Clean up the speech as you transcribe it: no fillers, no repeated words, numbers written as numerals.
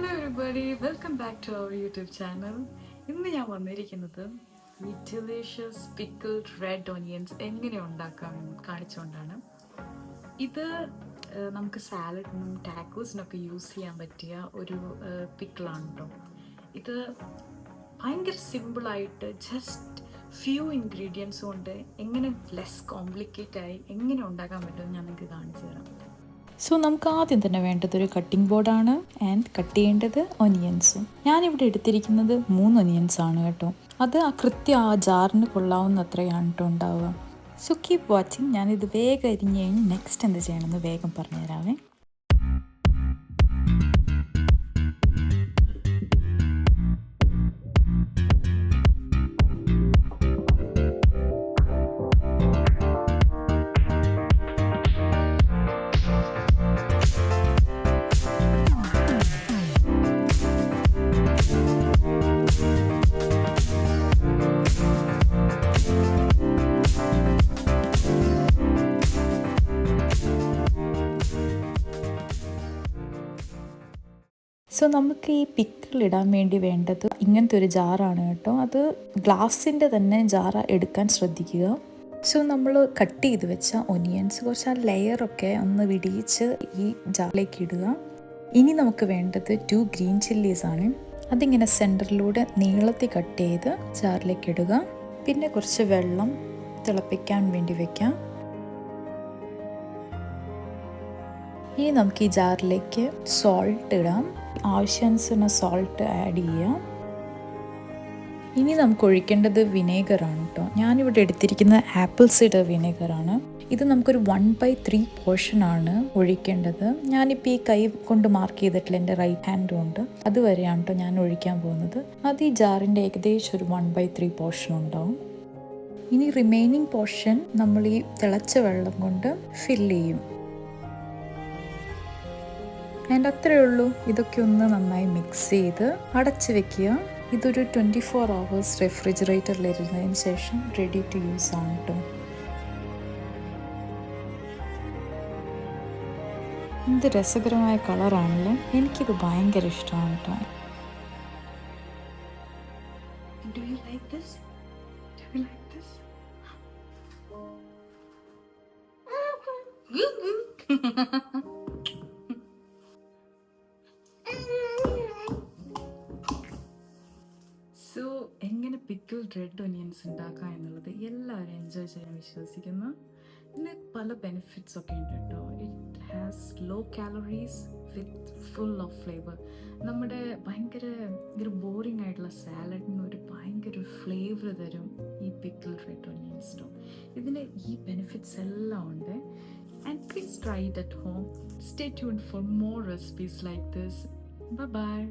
Hello everybody, welcome back to our YouTube channel. ഇന്ന് ഞാൻ വന്നിരിക്കുന്നത് ഈ ഡിലീഷ്യസ് പിക്കിൾഡ് റെഡ് ഓണിയൻസ് എങ്ങനെ ഉണ്ടാക്കാമെന്ന് കാണിച്ചുകൊണ്ടാണ്. ഇത് നമുക്ക് സാലഡിനും ടാക്കോസിനൊക്കെ യൂസ് ചെയ്യാൻ പറ്റിയ ഒരു പിക്കിളാണ് കേട്ടോ. ഇത് ഭയങ്കര സിമ്പിളായിട്ട് ജസ്റ്റ് ഫ്യൂ ഇൻഗ്രീഡിയൻസ് കൊണ്ട് എങ്ങനെ ലെസ് കോംപ്ലിക്കേറ്റായി എങ്ങനെ ഉണ്ടാക്കാൻ പറ്റുമെന്ന് ഞാൻ നിങ്ങൾക്ക് കാണിച്ചു തരാം. സോ നമുക്ക് ആദ്യം തന്നെ വേണ്ടത് ഒരു കട്ടിംഗ് ബോർഡാണ് ആൻഡ് കട്ട് ചെയ്യേണ്ടത് ഒനിയൻസും. ഞാനിവിടെ എടുത്തിരിക്കുന്നത് 3 ഒനിയൻസ് ആണ് കേട്ടോ. അത് കൃത്യം ആ ജാറിന് കൊള്ളാവുന്ന അത്രയാണ് കേട്ടോ ഉണ്ടാവുക. So keep watching. ഞാനിത് വേഗം അരിഞ്ഞ് കഴിഞ്ഞ് നെക്സ്റ്റ് എന്ത് ചെയ്യണമെന്ന് വേഗം പറഞ്ഞുതരാവേ. സോ നമുക്ക് ഈ പിക്കിൾ ഇടാൻ വേണ്ടി വേണ്ടത് ഇങ്ങനത്തെ ഒരു ജാറാണ് കേട്ടോ. അത് ഗ്ലാസിൻ്റെ തന്നെ ജാറ എടുക്കാൻ ശ്രദ്ധിക്കുക. സോ നമ്മൾ കട്ട് ചെയ്ത് വെച്ച ഒനിയൻസ് കുറച്ച് ആ ലെയറൊക്കെ ഒന്ന് വിടിയിച്ച് ഈ ജാറിലേക്ക് ഇടുക. ഇനി നമുക്ക് വേണ്ടത് 2 ഗ്രീൻ ചില്ലീസ് ആണ്. അതിങ്ങനെ സെൻറ്ററിലൂടെ നീളത്തിൽ കട്ട് ചെയ്ത് ജാറിലേക്ക് ഇടുക. പിന്നെ കുറച്ച് വെള്ളം തിളപ്പിക്കാൻ വേണ്ടി വെക്കാം. ഇനി നമുക്ക് ഈ ജാറിലേക്ക് സോൾട്ട് ഇടാം. ആവശ്യാനുസരണം സോൾട്ട് ആഡ് ചെയ്യാം. ഇനി നമുക്ക് ഒഴിക്കേണ്ടത് വിനേഗറാണ് കേട്ടോ. ഞാനിവിടെ എടുത്തിരിക്കുന്നത് ആപ്പിൾ സൈഡർ വിനേഗറാണ്. ഇത് നമുക്കൊരു 1/3 പോർഷനാണ് ഒഴിക്കേണ്ടത്. ഞാനിപ്പോൾ ഈ കൈ കൊണ്ട് മാർക്ക് ചെയ്തിട്ടില്ല, എൻ്റെ റൈറ്റ് ഹാൻഡ് കൊണ്ട് അതുവരെയാണ് കേട്ടോ ഞാൻ ഒഴിക്കാൻ പോകുന്നത്. അത് ഈ ജാറിൻ്റെ ഏകദേശം ഒരു 1/3 പോർഷൻ ഉണ്ടാവും. ഇനി റിമൈനിങ് പോർഷൻ നമ്മൾ ഈ തിളച്ച വെള്ളം കൊണ്ട് ഫില്ല് ചെയ്യും. ആൻഡ് അത്രയേ ഉള്ളൂ. ഇതൊക്കെ ഒന്ന് നന്നായി മിക്സ് ചെയ്ത് അടച്ച് വെക്കുക. ഇതൊരു 24 hours റെഫ്രിജറേറ്ററിൽ ഇരുന്നതിന് ശേഷം റെഡി ടു യൂസ് ആണ് കേട്ടോ. എന്ത് രസകരമായ കളറാണല്ലേ. എനിക്കിത് ഭയങ്കര ഇഷ്ടമാണ് കേട്ടോ. Do you like this? Do you like this? So എങ്ങനെ പിക്കിൾഡ് റെഡ് ഒനിയൻസ് ഉണ്ടാക്കുക എന്നുള്ളത് എല്ലാവരും എൻജോയ് ചെയ്യാൻ വിശ്വസിക്കുന്നു. ഇതിന് പല ബെനിഫിറ്റ്സ് ഒക്കെ ഉണ്ട് കേട്ടോ. It has low calories with full of flavour. നമ്മുടെ ഭയങ്കര ബോറിംഗ് ആയിട്ടുള്ള സാലഡിന് ഒരു ഭയങ്കര ഫ്ലേവർ തരും ഈ പിക്കിൾഡ് റെഡ് ഒനിയൻസ് കേട്ടോ. ഇതിന് ഈ ബെനിഫിറ്റ്സ് എല്ലാം ഉണ്ട്. And please try it at home. Stay tuned for more recipes like this. Bye bye.